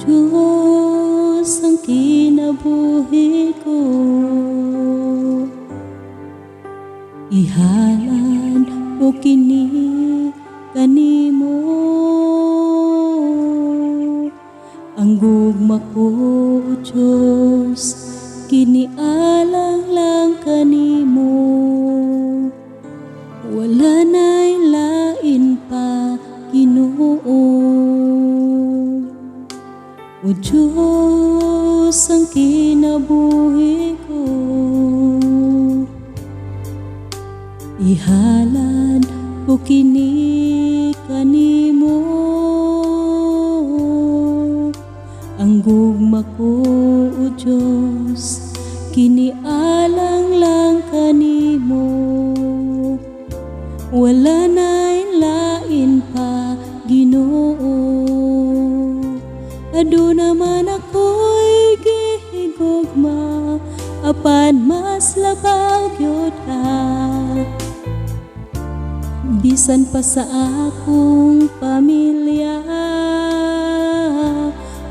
Diyos ang kinabuhi ko, ihalad ko kini kanimo. Ang gugma ko, O Diyos, kinialang lang kanimo. Wala na'y lain pa, Ginoo. O Diyos ang kinabuhi ko, ihalad ko kini kanimo. Ang gugma ko, O Diyos, kinialang lang kanimo. Wala na'y lain pa, Ginoo. Adu naman ako'y gihigugma, apan mas labaw gyud ka. Bisan pa sa akong pamilya,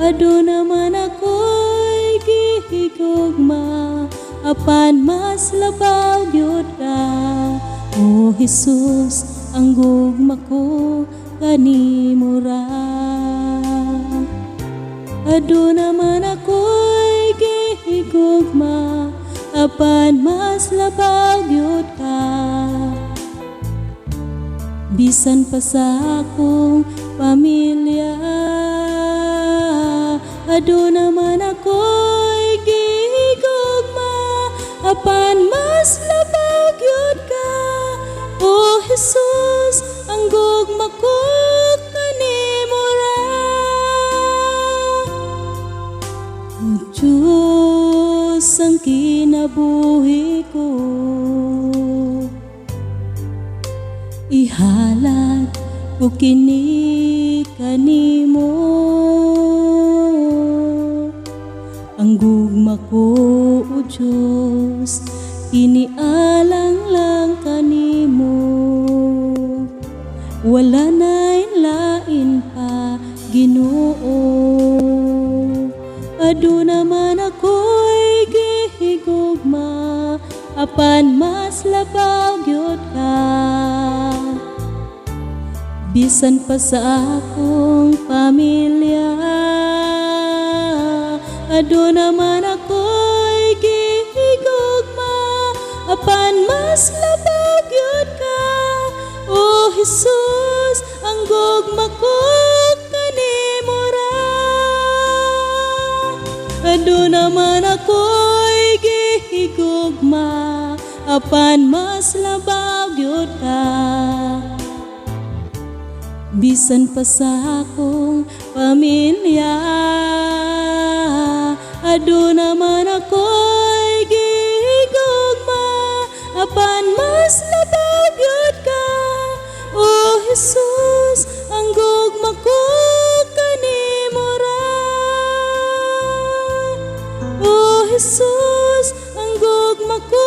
adu naman ako'y gihigugma, apan mas labaw gyud ka. O Jesus, ang gugma ko kanimo ra. Adu naman ako'y gihigugma, apan mas labaw gyud ka. Bisan pa sa akong pamilya, adu naman ako'y gihigugma, apan mas labaw gyud ka. O Jesus, ang gugma ko kanimo ra. O Diyos ang kinabuhi ko, ihalad ko kini kanimo. Ang gugma ko, O Diyos, inialang lang kanimo. Wala na'y lain pa, Ginoo. Adu naman ako'y gihigugma, apan mas labaw gyud ka. Bisan pa sa akong pamilya, adu naman ako'y gihigugma, apan mas labaw gyud ka. O Jesus, ang gugma ko kanimo ra. Adu naman ako'y gihigugma, apan mas labaw gyud ka. Bisan pa sa akong pamilya, adu naman ako'y gihigugma, apan mas labaw gyud ka. O Jesus, ang gugma ko kanimo ra. O Jesus, ang gugma ko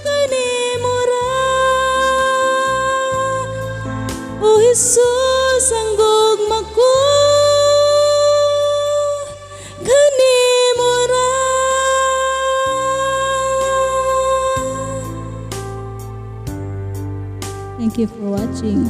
kanimo ra. O Jesus, ang gugma ko kanimo ra. Thank you for watching.